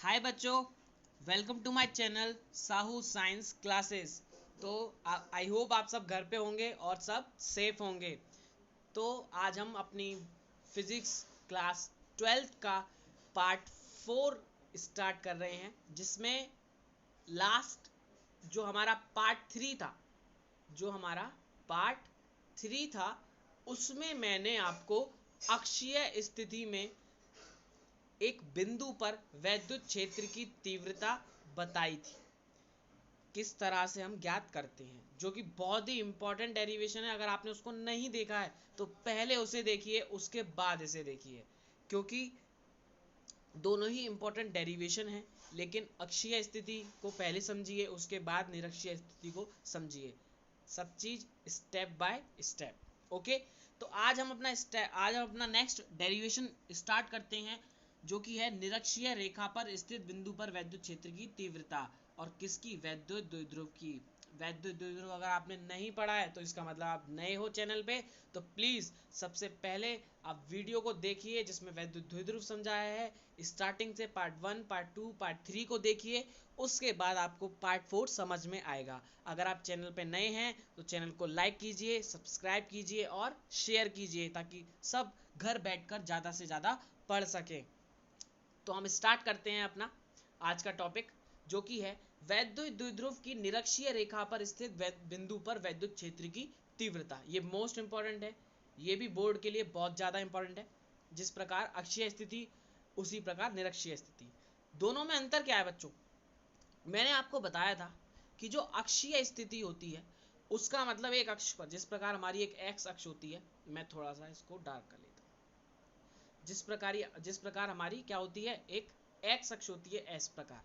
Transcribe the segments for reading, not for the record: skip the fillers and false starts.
हाय बच्चों, welcome to my channel Sahu science classes. तो I hope आप सब घर पे होंगे और सब सेफ होंगे। तो आज हम अपनी फिजिक्स क्लास 12th का पार्ट 4 स्टार्ट कर रहे हैं, जिसमें लास्ट जो हमारा पार्ट 3 था उसमें मैंने आपको अक्षीय स्थिति में एक बिंदु पर वैद्युत क्षेत्र की तीव्रता बताई थी, किस तरह से हम ज्ञात करते हैं, जो कि बहुत ही इंपॉर्टेंट डेरिवेशन है। अगर आपने उसको नहीं देखा है तो पहले उसे देखिए, उसके बाद इसे देखिए, क्योंकि दोनों ही इंपॉर्टेंट डेरिवेशन है। लेकिन अक्षीय स्थिति को पहले समझिए, उसके बाद निरक्षीय स्थिति को समझिए, सब चीज स्टेप बाय स्टेप। ओके, तो आज हम अपना नेक्स्ट डेरिवेशन स्टार्ट करते हैं, जो कि है निरक्षीय रेखा पर स्थित बिंदु पर वैद्युत क्षेत्र की तीव्रता। और किसकी? वैद्युत द्विध्रुव की। वैद्युत द्विध्रुव अगर आपने नहीं पढ़ा है तो इसका मतलब आप नए हो चैनल पे, तो प्लीज सबसे पहले आप वीडियो को देखिए जिसमें वैद्युत द्विध्रुव समझाया है। स्टार्टिंग से पार्ट 1, पार्ट 2, पार्ट 3 को देखिए, उसके बाद आपको पार्ट 4 समझ में आएगा। अगर आप चैनल पे नए हैं तो चैनल को लाइक कीजिए, सब्सक्राइब कीजिए और शेयर कीजिए, ताकि सब घर बैठकर ज़्यादा से ज़्यादा पढ़ सकें। तो हम स्टार्ट करते हैं अपना आज का टॉपिक, जो कि है वैद्युत द्विध्रुव की निरक्षीय रेखा पर स्थित बिंदु पर वैद्युत क्षेत्र की तीव्रता। ये मोस्ट इंपॉर्टेंट है, ये भी बोर्ड के लिए बहुत ज़्यादा इंपॉर्टेंट है। जिस प्रकार अक्षीय स्थिति उसी प्रकार निरक्षीय स्थिति। दोनों में अंतर क्या है बच्चों? मैंने आपको बताया था कि जो अक्षीय स्थिति होती है उसका मतलब एक अक्ष पर, जिस प्रकार हमारी एक एक्स अक्ष होती है, मैं थोड़ा सा इसको डार्क कर लेता हूँ। जिस प्रकार हमारी क्या होती है, एक एक्स अक्ष होती है, इस प्रकार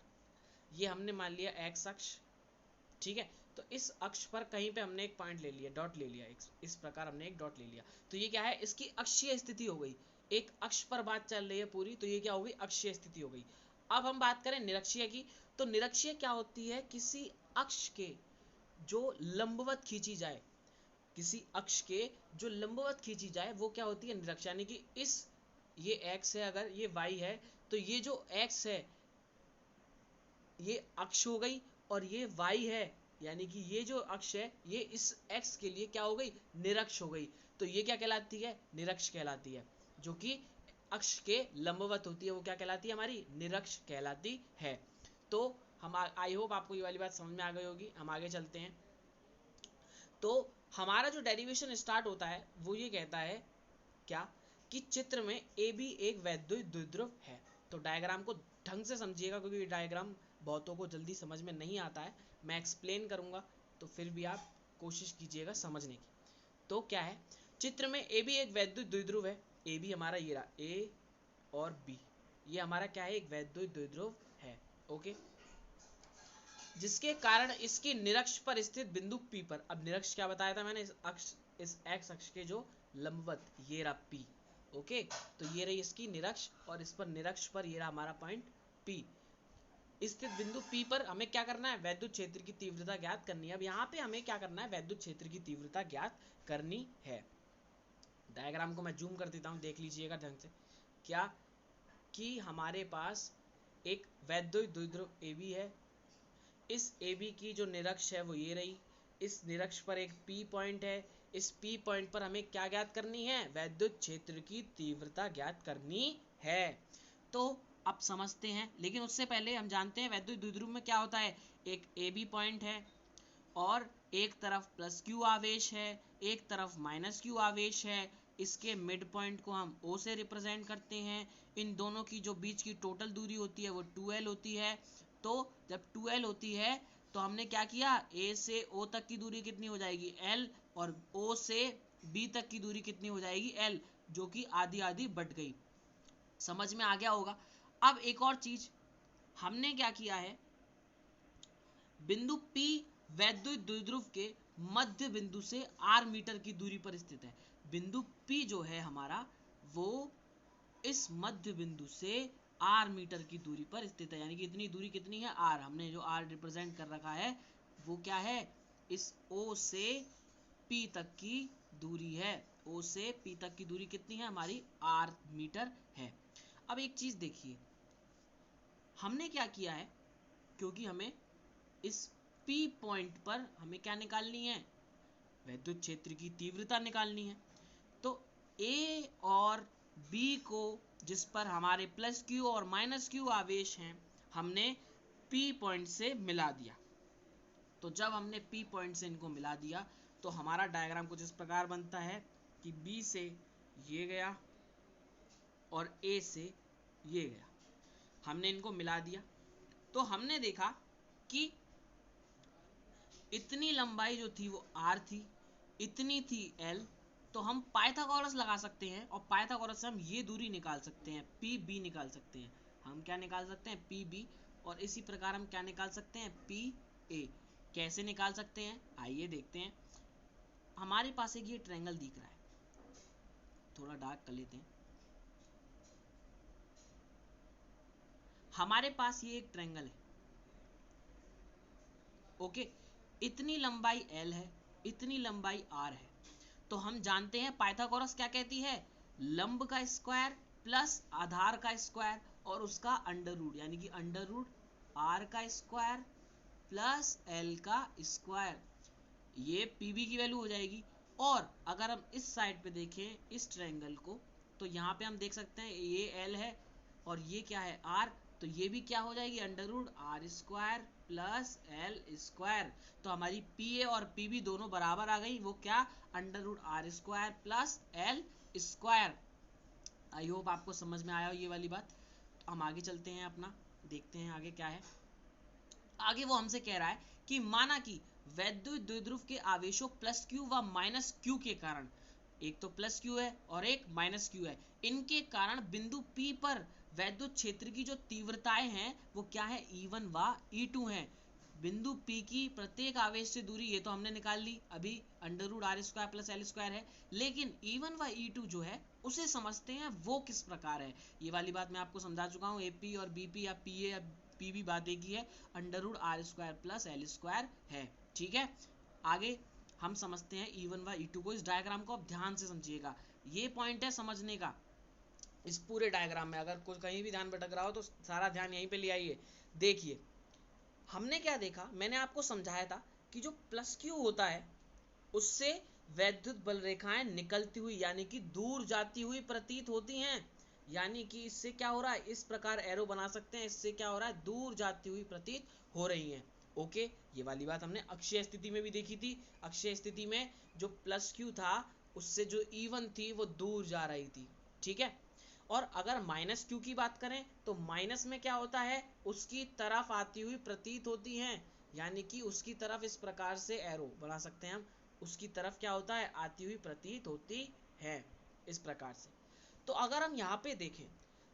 ये हमने मान लिया एक्स अक्ष, ठीक है। तो इस अक्ष पर कहीं पे हमने एक पॉइंट ले लिया, डॉट ले लिया, इस प्रकार हमने एक डॉट ले लिया, तो ये क्या है, इसकी अक्षीय स्थिति हो गई। एक अक्ष पर बात चल रही है पूरी, तो ये क्या हो गई, अक्षीय स्थिति हो गई। अब हम बात करें निरक्षीय की, तो निरक्षीय क्या होती है, किसी अक्ष के जो लंबवत खींची जाए, किसी अक्ष के जो लंबवत खींची जाए वो क्या होती है, निरक्षीय। यानी कि ये एक्स है, अगर ये वाई है, तो ये जो एक्स है ये अक्ष हो गई, और ये y है, यानी कि ये जो अक्ष है ये इस x के लिए क्या हो गई, निरक्ष हो गई। तो ये क्या कहलाती है, निरक्ष कहलाती है। जो कि अक्ष के लंबवत होती है वो क्या कहलाती है, हमारी निरक्ष कहलाती है। तो हम आई होप आपको ये वाली बात समझ में आ गई होगी। हम आगे चलते हैं। तो हमारा जो डेरिवेशन स्टार्ट होता है वो ये कहता है क्या, कि चित्र में ए बी एक वैद्युत द्विध्रुव है। तो डायग्राम को ढंग से समझिएगा, क्योंकि ये डायग्राम बहुतों को जल्दी समझ में नहीं आता है। मैं एक्सप्लेन करूंगा तो फिर भी आप कोशिश कीजिएगा समझने की। तो क्या है, चित्र में ए बी एक वैद्युत द्विध्रुव है। ए बी हमारा ये रहा, ए और बी, ये हमारा क्या है, एक वैद्युत द्विध्रुव है। ओके, जिसके कारण इसकी निरक्ष पर स्थित बिंदु पी पर, अब निरक्ष क्या बताया था मैंने, इस एक्स अक्ष के जो लंबवत, ये रहा पी। ओके, तो ये रही इसकी निरक्ष, और इस पर निरक्ष पर ये रहा हमारा पॉइंट पी। स्थित बिंदु पी पर हमें क्या करना है, वैद्युत क्षेत्र की तीव्रता ज्ञात करनी है। अब यहाँ पे हमें क्या करना है, वैद्युत क्षेत्र की तीव्रता ज्ञात करनी है। डायग्राम को मैं जूम कर देता हूँ, देख लीजिएगा ढंग से। क्या कि हमारे पास एक वैद्युत द्विध्रुव ए बी है, इस ए बी की जो निरक्ष है वो ये रही, इस निरक्ष पर एक पी पॉइंट है, इस पी पॉइंट पर हमें क्या ज्ञात करनी है, वैद्युत क्षेत्र की तीव्रता ज्ञात करनी है। तो अब समझते हैं, लेकिन उससे पहले हम जानते हैं वैद्युत द्विध्रुव में क्या होता है। एक ए बी पॉइंट है और एक तरफ प्लस क्यू आवेश है, एक तरफ माइनस क्यू आवेश है। इसके मिड पॉइंट को हम O से रिप्रेजेंट करते हैं। इन दोनों की जो बीच की टोटल दूरी होती है वो 2L होती है। तो जब 2L होती है तो हमने क्या किया, A से O तक की दूरी कितनी हो जाएगी, L, और O से B तक की दूरी कितनी हो जाएगी, L, जो कि आधी आधी बट गई। समझ में आ गया होगा। अब एक और चीज हमने क्या किया है, बिंदु P वैद्युत द्विध्रुव के मध्य बिंदु से r मीटर की दूरी पर स्थित है। बिंदु P जो है हमारा, वो इस मध्य बिंदु से r मीटर की दूरी पर स्थित है। यानी कि इतनी दूरी कितनी है, r, हमने जो r रिप्रेजेंट कर रखा है वो क्या है, इस O से P तक की दूरी है। O से P तक की दूरी कितनी है हमारी, r मीटर है। अब एक चीज देखिए, हमने क्या किया है, क्योंकि हमें इस P पॉइंट पर हमें क्या निकालनी है, वैद्युत क्षेत्र की तीव्रता निकालनी है। तो A और B को, जिस पर हमारे प्लस Q और माइनस Q आवेश हैं, हमने P पॉइंट से मिला दिया। तो जब हमने P पॉइंट से इनको मिला दिया तो हमारा डायग्राम कुछ इस प्रकार बनता है कि B से ये गया और A से ये गया। हमने इनको मिला दिया तो हमने देखा कि इतनी लंबाई जो थी वो R थी, इतनी थी L। तो हम पाइथागोरस लगा सकते हैं और पाइथागोरस से हम ये दूरी निकाल सकते हैं, PB निकाल सकते हैं। हम क्या निकाल सकते हैं, PB। और इसी प्रकार हम क्या निकाल सकते हैं, PA। कैसे निकाल सकते हैं, आइए देखते हैं। हमारे पास एक ये ट्रायंगल दिख रहा है, थोड़ा डार्क कर लेते हैं। हमारे पास ये एक ट्रायंगल है, ओके। इतनी लंबाई L है, इतनी लंबाई R है। तो हम जानते हैं पाइथागोरस क्या कहती है, लंब का स्क्वायर प्लस आधार का स्क्वायर और उसका अंडर रूट, यानी कि अंडर रूट R का स्क्वायर प्लस L का स्क्वायर। ये PB की वैल्यू हो जाएगी। और अगर हम इस साइड पे देखें इस ट्रायंगल को, तो यहाँ पे हम देख सकते हैं ये L है और ये क्या है, R। तो ये भी क्या हो जाएगी, under root R square plus L square. तो हमारी PA और PB दोनों बराबर आ गई, वो क्या, under root R square plus L square. I hope आपको समझ में आया हो ये वाली बात। तो हम आगे चलते हैं, अपना देखते हैं आगे क्या है। आगे वो हमसे कह रहा है कि माना कि वैद्युत द्विध्रुव के आवेशों प्लस Q व माइनस Q के कारण, एक तो प्लस Q है और एक माइनस Q है, इनके कारण बिंदु P पर वैद्युत क्षेत्र की जो तीव्रताएं हैं वो क्या है, E1 व E2 हैं। बिंदु P की प्रत्येक आवेश से दूरी ये तो हमने निकाल ली, अभी under root R square plus L square है। लेकिन E1 व E2 जो है उसे समझते हैं, वो किस प्रकार है। ये वाली बात मैं आपको समझा चुका हूँ, AP और BP या PA या PB बात एक ही है, under root R square plus L square है। ठीक है, आगे हम समझते हैं E1 व E2 को। इस डायग्राम को आप ध्यान से समझिएगा, ये पॉइंट है समझने का। इस पूरे डायग्राम में अगर कुछ कहीं भी ध्यान भटक रहा हो तो सारा ध्यान यहीं पे ले आइए। देखिए हमने क्या देखा, मैंने आपको समझाया था कि जो प्लस Q होता है उससे वैद्युत बल रेखाएं निकलती हुई यानी कि दूर जाती हुई प्रतीत होती हैं। यानी कि इससे क्या हो रहा है, इस प्रकार एरो बना सकते हैं, इससे क्या हो रहा है, दूर जाती हुई प्रतीत हो रही हैं। ओके, ये वाली बात हमने अक्षीय स्थिति में भी देखी थी। अक्षीय स्थिति में जो प्लस Q था उससे जो E1 थी वो दूर जा रही थी। ठीक है, और अगर माइनस Q की बात करें तो माइनस में क्या होता है, उसकी तरफ आती हुई प्रतीत होती हैं। यानी कि उसकी तरफ इस प्रकार से एरो बना सकते हैं हम, उसकी तरफ क्या होता है, आती हुई प्रतीत होती है, इस प्रकार से। तो अगर हम यहाँ पे देखें,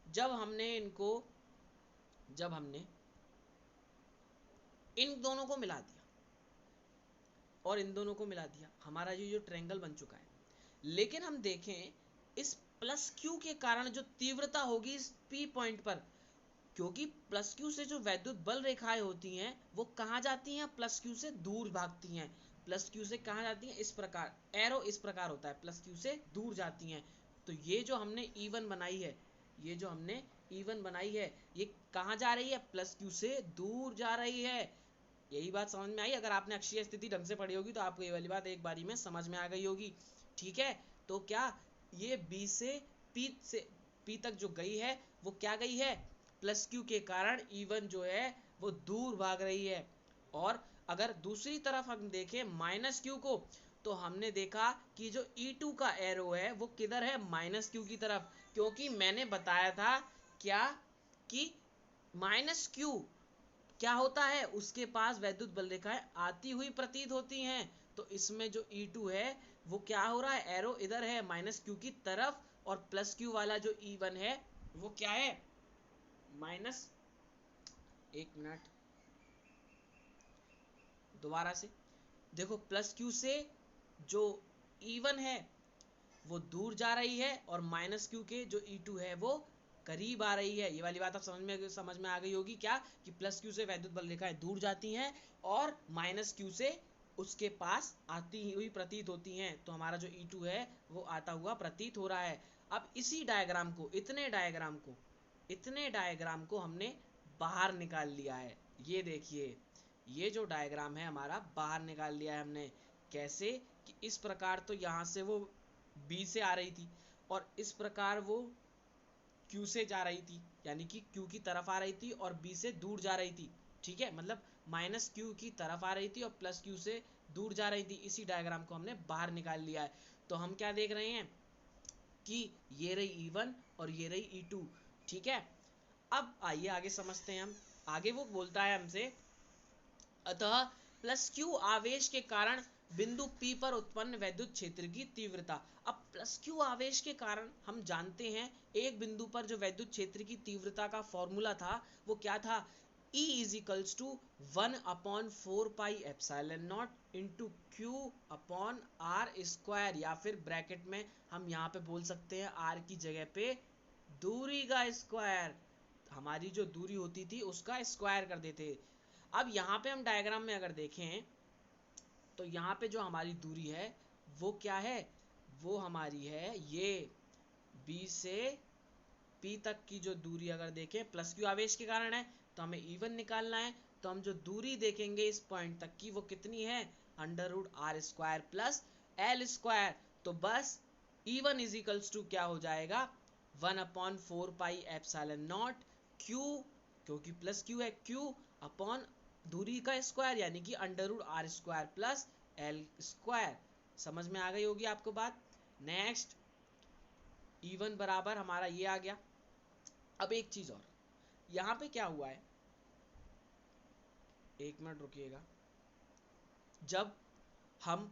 जब हमने इन दोनों को मिला दिया और इन दोनों को मिला दिया, हमारा ये जो ट्रायंगल बन चुका है। लेकिन हम देखें इस प्लस Q के कारण जो तीव्रता होगी इस P पॉइंट पर, क्योंकि प्लस Q से जो वैद्युत बल रेखाएं होती हैं वो कहाँ जाती हैं, प्लस Q से दूर भागती हैं। प्लस Q से कहाँ जाती हैं, इस प्रकार एरो इस प्रकार होता है, प्लस Q से दूर जाती हैं। तो ये जो हमने E1 बनाई है, ये जो हमने E1 बनाई है, ये कहाँ जा रही है, प्लस Q से दूर जा रही है। यही बात समझ में आई। अगर आपने अक्षीय स्थिति ढंग से पढ़ी होगी तो आपको ये वाली बात एक बारी में समझ में आ गई होगी। ठीक है, तो क्या ये B से P तक जो गई है वो क्या गई है, प्लस Q के कारण E1 जो है वो दूर भाग रही है। और अगर दूसरी तरफ हम देखें माइनस Q को, तो हमने देखा कि जो E2 का एरो है वो किधर है, माइनस Q की तरफ। क्योंकि मैंने बताया था क्या कि माइनस Q क्या होता है, उसके पास वैद्युत बल रेखाएं आती हुई प्रतीत होती हैं। तो इसमें जो E2 है वो क्या हो रहा है, एरो इधर है माइनस Q की तरफ, और प्लस Q वाला जो E1 है वो क्या है, माइनस, एक मिनट दोबारा से देखो, प्लस Q से जो E1 है वो दूर जा रही है और माइनस Q के जो E2 है वो करीब आ रही है। ये वाली बात आप समझ में आ गई होगी क्या, कि प्लस Q से वैद्युत बल रेखाएं दूर जाती हैं और माइनस Q से उसके पास आती हुई प्रतीत होती हैं। तो हमारा जो E2 है वो आता हुआ प्रतीत हो रहा है। अब इसी डायग्राम को, इतने डायग्राम को हमने बाहर निकाल लिया है। ये देखिए, ये जो डायग्राम है हमारा बाहर निकाल लिया है हमने। कैसे कि इस प्रकार तो यहाँ से वो बी से आ रही थी और इस प्रकार वो क्यू से जा रही थी, यानी कि क्यू की तरफ आ रही थी और बी से दूर जा रही थी। ठीक है, मतलब माइनस क्यू की तरफ आ रही थी और प्लस क्यू से दूर जा रही थी। इसी डायग्राम को हमने बाहर निकाल लिया है। तो हम क्या देख रहे हैं कि ये रही E1 और ये रही E2। ठीक है, अब आइए आगे समझते हैं हम। आगे वो बोलता है हमसे, अतः प्लस क्यू आवेश के कारण बिंदु P पर उत्पन्न वैद्युत क्षेत्र की तीव्रता। अब प्लस क्यू आवेश के कारण हम जानते हैं एक बिंदु पर जो वैद्युत क्षेत्र की तीव्रता का फॉर्मूला था वो क्या था, E is equals to 1/4 pi epsilon not into Q upon R square, या फिर ब्रैकेट में हम यहाँ पे बोल सकते हैं आर की जगह पे दूरी का स्क्वायर। हमारी जो दूरी होती थी उसका स्क्वायर कर देते। अब यहाँ पे हम डायग्राम में अगर देखें तो यहाँ पे जो हमारी दूरी है वो क्या है, वो हमारी है ये B से P तक की जो दूरी अगर देखें प्लस क्यू आवेश के कारण है तो हमें E1 निकालना है। तो हम जो दूरी देखेंगे इस पॉइंट तक की वो कितनी है, √r² प्लस L स्क्वायर। तो बस E1 इज इक्वल्स टू क्या हो जाएगा, 1/4 पाई एप्सिलॉन नॉट क्यू, क्योंकि प्लस क्यू है, क्यू अपॉन दूरी का स्क्वायर यानी कि √r² प्लस L स्क्वायर। समझ में आ गई होगी आपको बात। नेक्स्ट E1 बराबर हमारा ये आ गया। अब एक चीज और, यहाँ पे क्या हुआ है, एक मिनट रुकिएगा। जब हम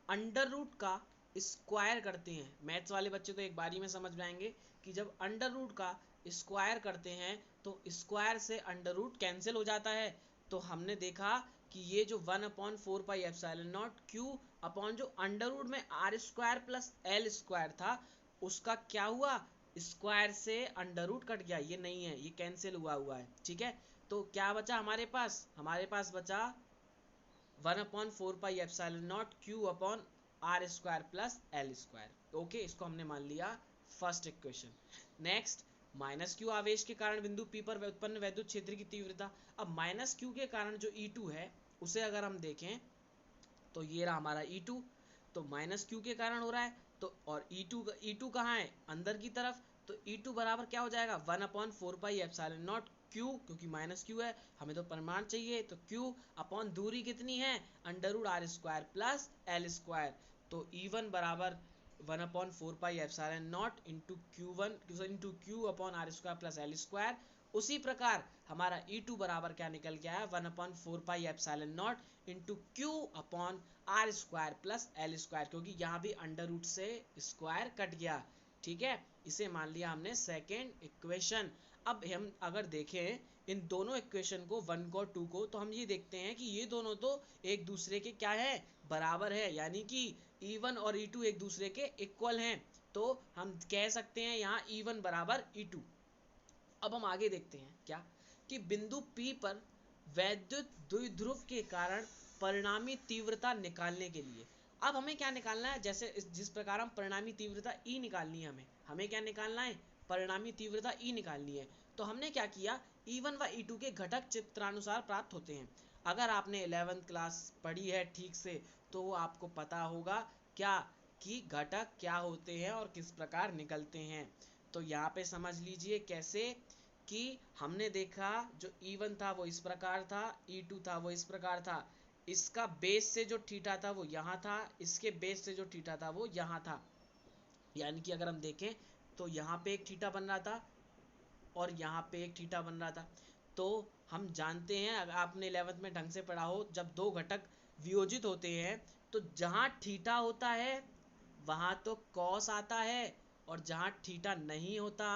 अंडर रूट का स्क्वायर करते हैं, मैथ्स वाले बच्चे तो एक बारी में समझ में आएंगे कि जब अंडर रूट का स्क्वायर करते हैं तो स्क्वायर से अंडर रूट कैंसिल हो जाता है। तो हमने देखा कि ये जो 1/4 pi epsilon not Q upon जो अंडर रूट में r² प्लस L स्क्वायर था उसका क्या हुआ, स्क्वायर से अंडर रूट कट गया, ये नहीं है, ये कैंसिल हुआ है। ठीक है, तो क्या बचा हमारे पास, हमारे पास बचा 1/4 pi epsilon not Q upon r² plus L square. Okay, इसको हमने मान लिया first equation. Next, minus Q आवेश के कारण बिंदु P पर उत्पन्न वैद्युत क्षेत्र की तीव्रता। अब माइनस क्यू के कारण जो E2 है उसे अगर हम देखें तो ये रहा हमारा E2, तो माइनस क्यू के कारण हो रहा है तो, और E2 कहाँ है, अंदर की तरफ। तो E2 बराबर क्या हो जाएगा, 1/4 पाई एप्सिलॉन नॉट क्यू, क्योंकि माइनस क्यू है हमें तो परिमाण चाहिए, तो क्यू अपॉन दूरी कितनी है, √r² प्लस L स्क्वायर। तो E1 बराबर 1/4 pi epsilon not into Q1 into Q upon r² plus L square. उसी प्रकार हमारा E2 बराबर क्या निकल के आया, 1/4 pi epsilon not into Q upon r² plus L square, क्योंकि यहाँ भी अंडर रूट से स्क्वायर कट गया। ठीक है, इसे मान लिया हमने सेकेंड इक्वेशन। अब हम अगर देखें इन दोनों इक्वेशन को 1 को 2 को, तो हम ये देखते हैं कि ये दोनों तो एक दूसरे के क्या है, बराबर है, यानी कि E1 और E2 एक दूसरे के इक्वल हैं। तो हम कह सकते हैं यहाँ E1 बराबर E2। अब हम आगे देखते हैं क्या, कि बिंदु P पर वैद्युत द्विध्रुव के कारण परिणामी तीव्रता निकालने के लिए, अब हमें क्या निकालना है, जैसे जिस प्रकार हम परिणामी तीव्रता E निकालनी है, हमें क्या निकालना है, परिणामी तीव्रता E निकालनी है। तो हमने क्या किया, E1 व E2 के घटक चित्रानुसार प्राप्त होते हैं। अगर आपने 11th क्लास पढ़ी है ठीक से तो आपको पता होगा क्या, कि घटक क्या होते हैं और किस प्रकार निकलते हैं। तो यहाँ पे समझ लीजिए कैसे, कि हमने देखा जो E1 था वो इस प्रकार था, E2 था वो इस प्रकार था, इसका बेस से जो थीटा था वो यहाँ था, इसके बेस से जो थीटा था वो यहाँ था। यानी कि अगर हम देखें तो यहाँ पे एक थीटा बन रहा था और यहाँ पे एक थीटा बन रहा था। तो हम जानते हैं, अगर आपने 11th में ढंग से पढ़ा हो, जब दो घटक वियोजित होते हैं तो जहाँ थीटा होता है वहाँ तो कॉस आता है, और जहाँ थीटा नहीं होता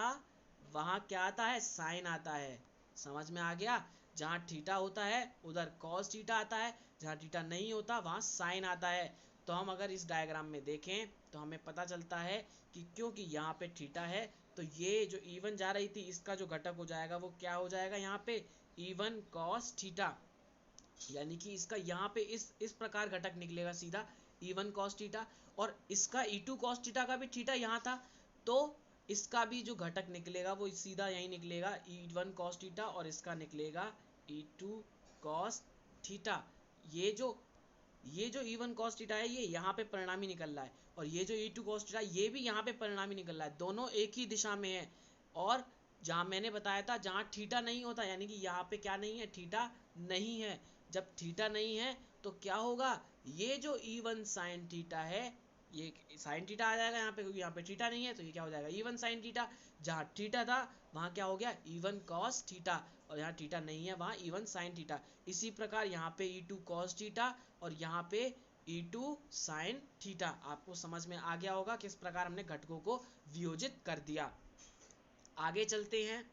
वहाँ क्या आता है, साइन आता है। समझ में आ गया, जहाँ थीटा होता है उधर कॉस थीटा आता है, जहाँ थीटा नहीं होता वहाँ साइन आता है। तो हम अगर इस डायग्राम में देखें तो हमें पता चलता है कि क्योंकि यहाँ पे थीटा है तो ये जो E1 जा रही थी इसका जो घटक हो जाएगा वो क्या हो जाएगा, यहाँ पे E1 cos थीटा, यानी कि इसका यहाँ पे इस प्रकार घटक निकलेगा सीधा E1 cos थीटा, और इसका E2 cos थीटा का भी थीटा यहाँ था। तो इसका भी जो घटक निकलेगा वो सीधा यही निकलेगा E1 cos थीटा, और इसका निकलेगा E2 cos थीटा। ये जो E1 cos थीटा है ये यहाँ पे परिणामी निकल रहा है, और ये जो E2 cos थीटा ये भी यहाँ पे परिणामी निकल रहा है, दोनों एक ही दिशा में है। और जहाँ मैंने बताया था जहाँ थीटा नहीं होता, यानी कि यहाँ पे क्या नहीं है, थीटा नहीं है। जब थीटा नहीं है तो क्या होगा, ये जो E1 sin थीटा है ये साइन थीटा आ जाएगा यहाँ पे, क्योंकि यहाँ पे थीटा नहीं है तो ये क्या हो जाएगा E1 sin थीटा। जहाँ थीटा था वहाँ क्या हो गया E1 cos थीटा, और यहाँ थीटा नहीं है वहाँ E1 sin थीटा। इसी प्रकार यहाँ पे E2 cos थीटा और यहाँ पे E2 sin थीटा। आपको समझ में आ गया होगा किस प्रकार हमने घटकों को वियोजित कर दिया। आगे चलते हैं,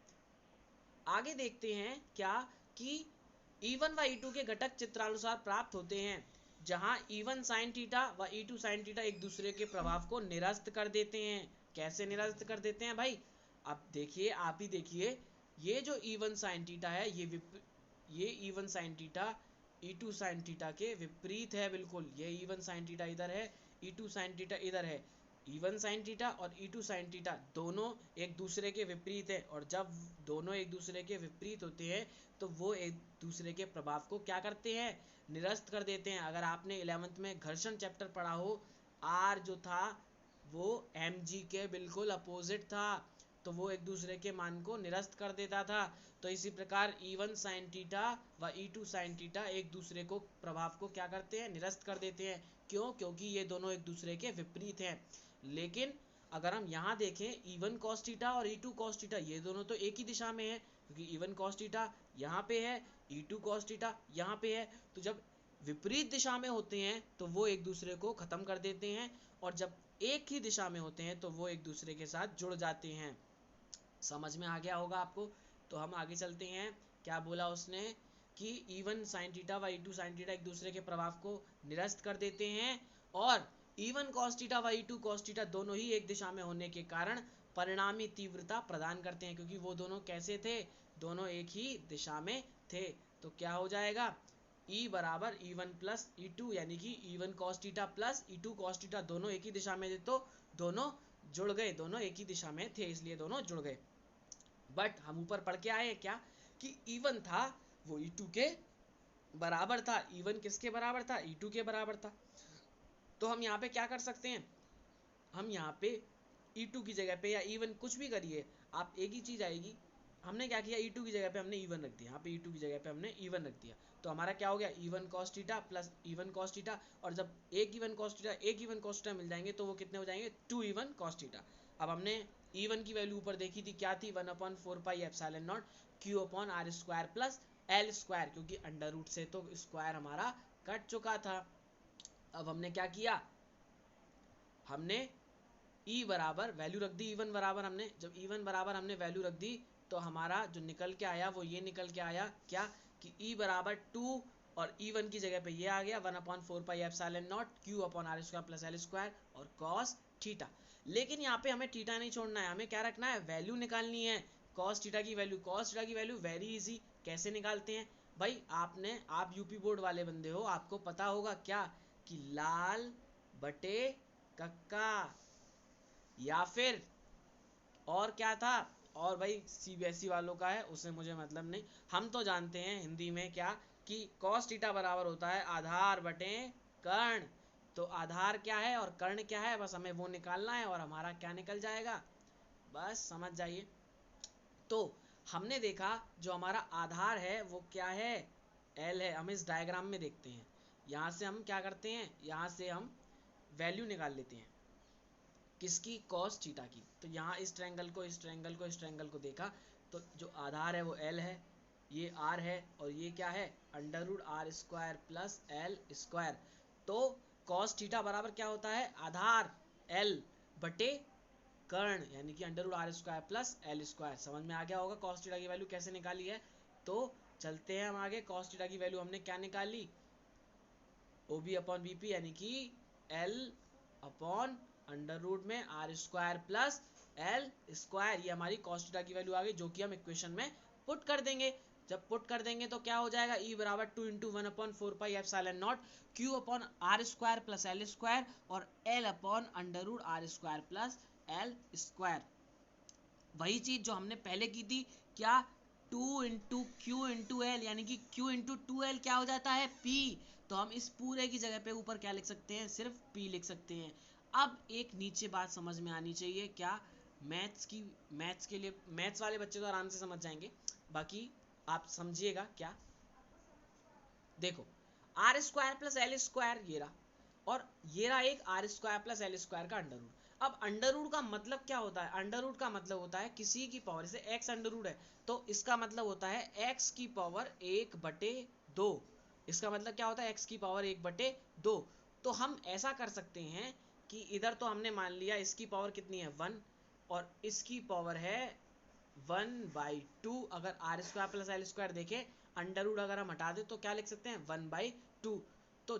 आगे देखते हैं क्या कि E1 व E2 के घटक चित्रानुसार प्राप्त होते हैं, जहां E1 sin थीटा व E2 sin थीटा एक दूसरे के प्रभाव को निरस्त कर देते हैं। कैसे निरस्त कर देते हैं भाई, अब देखिए, आप ही देखिए, ये जो E1 sin थीटा है ये E1 sin theta E2 sin theta के विपरीत है बिल्कुल। ये E1 sin थीटा इधर है, E2 sin थीटा इधर है। E1 sin थीटा और E2 sin थीटा दोनों एक दूसरे के विपरीत है, और जब दोनों एक दूसरे के विपरीत होते हैं तो वो एक दूसरे के प्रभाव को क्या करते हैं, निरस्त कर देते हैं। अगर आपने 11th में घर्षण चैप्टर पढ़ा हो, R जो था वो mg के बिल्कुल अपोजिट था, तो वो एक दूसरे के मान को निरस्त कर देता था। तो इसी प्रकार E1 sin थीटा व E2 sin थीटा एक दूसरे को प्रभाव को क्या करते हैं, निरस्त कर देते हैं। क्यों? क्योंकि ये दोनों एक दूसरे के विपरीत हैं। लेकिन अगर हम यहाँ देखें E1 cos थीटा और E2 cos थीटा ये दोनों तो एक ही दिशा में है, क्योंकि E1 cos थीटा यहाँ पे है, E2 cos थीटा यहाँ पे है। तो जब विपरीत दिशा में होते हैं तो वो एक दूसरे को खत्म कर देते हैं, और जब एक ही दिशा में होते हैं तो वो एक दूसरे के साथ जुड़ जाते हैं। समझ में आ गया होगा आपको। तो हम आगे चलते हैं, क्या बोला उसने कि E1 sin थीटा व E2 sin थीटा एक दूसरे के प्रभाव को निरस्त कर देते हैं, और E1 cos थीटा व E2 cos थीटा दोनों ही एक दिशा में होने के कारण परिणामी तीव्रता प्रदान करते हैं, क्योंकि वो दोनों कैसे थे, दोनों एक ही दिशा में थे। तो क्या हो जाएगा, E बराबर E1 प्लस E2, यानी कि E1 cos theta plus E2 cos theta दोनों एक ही दिशा में थे, तो दोनों जुड़ गए, दोनों एक ही दिशा में थे इसलिए दोनों जुड़ गए। बट हम ऊपर पढ़ के आए क्या कि E1 था वो E2 के बराबर था। E1 किसके बराबर था, E2 के बराबर था। तो हम यहाँ पे क्या कर सकते हैं, हम यहाँ पे E2 की जगह पे या E1 कुछ भी करिए, आप एक ही चीज आएगी। हमने क्या किया, E2 की जगह पे हमने E1 रख दिया, यहाँ पे E2 की जगह पे हमने E1 रख दिया, तो हमारा क्या हो गया, E1 cos theta plus E1 cos theta. और जब एक E1 cos थीटा मिल जाएंगे तो वो कितने हो जाएंगे, 2 E1 cos थीटा। अब हमने E1 की वैल्यू ऊपर देखी थी, क्या थी, 1/4 pi epsilon not Q upon R square plus L square, क्योंकि अंडर रूट से तो स्क्वायर हमारा कट चुका था। अब हमने क्या किया, हमने E बराबर वैल्यू रख दी, E1 बराबर हमने, जब E1 बराबर हमने वैल्यू रख दी तो हमारा जो निकल के आया वो ये निकल के आया क्या कि E बराबर 2, और E1 की जगह पे ये आ गया 1/4 pi epsilon not Q upon R square plus L square और cos थीटा। लेकिन यहाँ पे हमें थीटा नहीं छोड़ना है, हमें क्या रखना है, वैल्यू निकालनी है, cos थीटा की वैल्यू। cos थीटा की वैल्यू वेरी इजी, कैसे निकालते हैं भाई, आप यूपी बोर्ड वाले बंदे हो, आपको पता होगा क्या कि लाल बटे कक्का, या फिर और क्या था, और भाई सीबीएसई वालों का है उससे मुझे मतलब नहीं। हम तो जानते हैं हिंदी में क्या कि cos थीटा बराबर होता है आधार बटे कर्ण। तो आधार क्या है और कर्ण क्या है, बस हमें वो निकालना है और हमारा क्या निकल जाएगा, बस समझ जाइए। तो हमने देखा जो हमारा आधार है वो क्या है, L है। हम इस डायग्राम में देखते हैं, यहाँ से हम क्या करते हैं, यहाँ से हम वैल्यू निकाल लेते हैं किसकी, cos थीटा की। तो यहाँ इस ट्रायंगल को इस ट्रायंगल को देखा, तो जो आधार है वो L है, ये R है, और ये क्या है, under root R square plus L square. तो cos थीटा बराबर क्या होता है, आधार L बटे कर्ण, यानी कि under root R square plus L square. समझ में आ गया होगा cos थीटा की वैल्यू कैसे निकाली है। तो चलते हैं हम आगे, cos थीटा की वैल्यू हमने क्या निकाली, OB अपॉन BP, यानी कि L अपॉन अंडर रूट में R square plus L square, ये हमारी cos थीटा की वैल्यू आ गई, जो कि हम इक्वेशन में पुट कर देंगे। जब पुट कर देंगे तो क्या हो जाएगा, E बराबर 2 into 1/4 pi epsilon not Q upon R square plus L square और L upon under root R square plus L square. वही चीज जो हमने पहले की थी, क्या 2 इंटू क्यू इंटू एल, यानी कि Q इंटू 2L क्या हो जाता है P। तो हम इस पूरे की जगह पे ऊपर क्या लिख सकते हैं, सिर्फ P लिख सकते हैं। अब एक नीचे बात समझ में आनी चाहिए, क्या मैथ्स के लिए, मैथ्स वाले बच्चे तो आराम से समझ जाएंगे, बाकी आप समझिएगा क्या। देखो R square plus L square ये रहा, और ये रहा एक R square plus L square का अंडर रूट। अब अंडर रूट का मतलब क्या होता है, अंडर रूट का मतलब होता है किसी की पावर, जैसे एक्स अंडर रूट है तो इसका मतलब होता है एक्स की पावर 1/2। इसका मतलब क्या होता है, एक्स की पावर 1/2। तो हम ऐसा कर सकते हैं कि इधर तो हमने मान लिया इसकी पावर कितनी है 1, और इसकी पावर है 1/2। अगर R square plus L square देखें, अंडर रूट अगर हम हटा दें तो क्या लिख सकते हैं 1/2। तो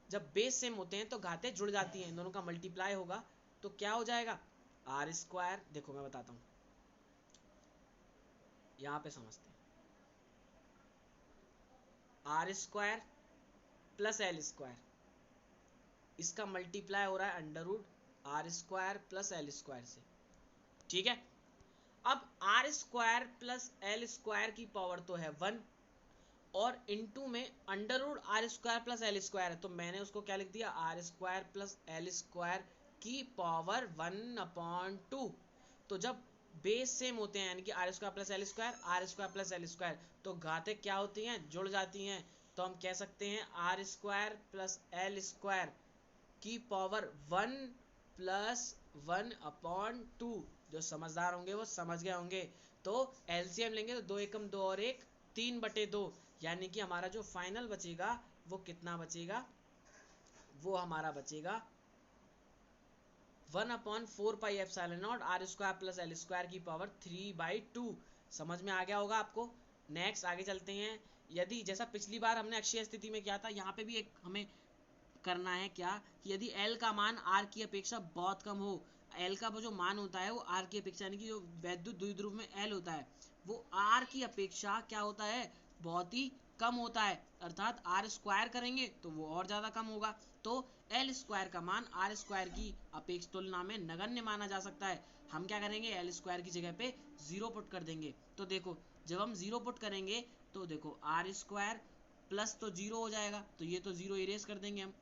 जब बेस सेम होते हैं तो घातें जुड़ जाती हैं, इन दोनों का मल्टीप्लाई होगा तो क्या हो जाएगा आर स्क्वायर। देखो मैं बताता हूं, यहां पे समझते हैं, R square plus L square, इसका मल्टीप्लाई हो रहा है under root R square plus L square से, ठीक है। अब R square plus L square की पावर तो है 1, और इनटू में under root R square plus L square है, तो मैंने उसको क्या लिख दिया, R square plus L square की पावर 1/2। तो जब बेस सेम होते हैं, यानी कि R square plus L square, R square plus L square, तो घातें क्या होती हैं, जुड़ जाती हैं। तो हम कह सकते हैं R square plus L square की पावर 1 प्लस 1/2। जो समझदार होंगे वो समझ गए होंगे। तो एलसीएम लेंगे तो 2 एकम 2 और 1 3/2, यानी कि हमारा जो फाइनल बचेगा वो कितना बचेगा, वो हमारा बचेगा 1/4πε0 R square plus L square की पावर 3/2। समझ में आ गया होगा आपको। नेक्स्ट आगे चलते हैं। यदि जैसा पिछली बार हमने अक्षीय स्थिति में किया था, यहाँ पे भी एक हमें करना है क्या, कि यदि L का मान R की अपेक्षा बहुत कम हो, L का वो जो मान होता है वो R की अपेक्षा, यानी कि जो वैद्युत द्विध्रुव में L होता है वो R की अपेक्षा क्या होता है, बहुत ही कम होता है, अर्थात R स्क्वायर करेंगे तो वो और ज़्यादा कम होगा। तो L स्क्वायर का मान R स्क्वायर की अपेक्षा तुलना में नगण्य माना जा सकता है। हम क्या करेंगे, L स्क्वायर की जगह पे 0 पुट कर देंगे। तो देखो जब हम 0 पुट करेंगे तो देखो R स्क्वायर प्लस तो 0 हो जाएगा, तो ये तो 0 इरेज कर देंगे हम,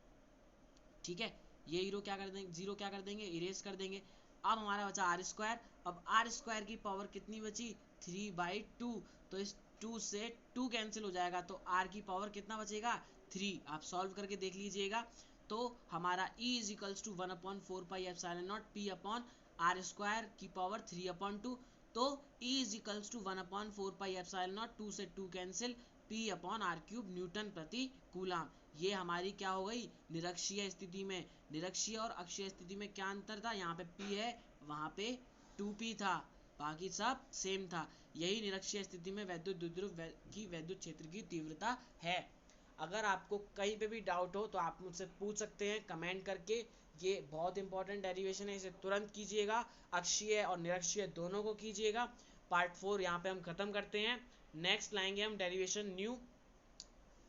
ठीक है। ये हीरो क्या कर देंगे, 0 क्या कर देंगे, इरेज कर देंगे। अब हमारा बचा आर स्क्वायर। अब आर स्क्वायर की पावर कितनी बची 3/2। तो इस 2 से 2 कैंसिल हो जाएगा, तो आर की पावर कितना बचेगा 3। आप सॉल्व करके देख लीजिएगा। तो हमारा E is equals to 1/4πε0 P upon R square की पावर 3/2। तो E इज इक्वल्स टू 1/4πε0, 2 से 2 cancel, P upon R cube newton प्रति कूलाम। ये हमारी क्या हो गई निरक्षीय स्थिति में। निरक्षीय और अक्षीय स्थिति में क्या अंतर था, यहाँ पे P है, वहां पे 2P था, बाकी सब सेम था। यही निरक्षीय स्थिति में वैद्युत द्विध्रुव की वैद्युत क्षेत्र की तीव्रता है। अगर आपको कहीं पे भी डाउट हो तो आप मुझसे पूछ सकते हैं कमेंट करके। ये बहुत इंपॉर्टेंट डेरिवेशन है, इसे तुरंत कीजिएगा, अक्षीय और निरक्षीय दोनों को कीजिएगा। पार्ट 4 यहाँ पे हम खत्म करते हैं। नेक्स्ट लाएंगे हम डेरिवेशन न्यू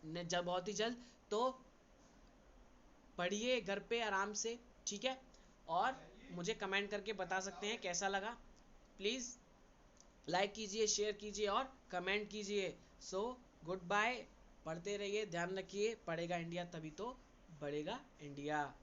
जब बहुत ही जल्द। तो पढ़िए घर पे आराम से, ठीक है, और मुझे कमेंट करके बता सकते हैं कैसा लगा। प्लीज़ लाइक कीजिए, शेयर कीजिए और कमेंट कीजिए। सो गुड बाय, पढ़ते रहिए, ध्यान रखिए, पढ़ेगा इंडिया तभी तो बढ़ेगा इंडिया।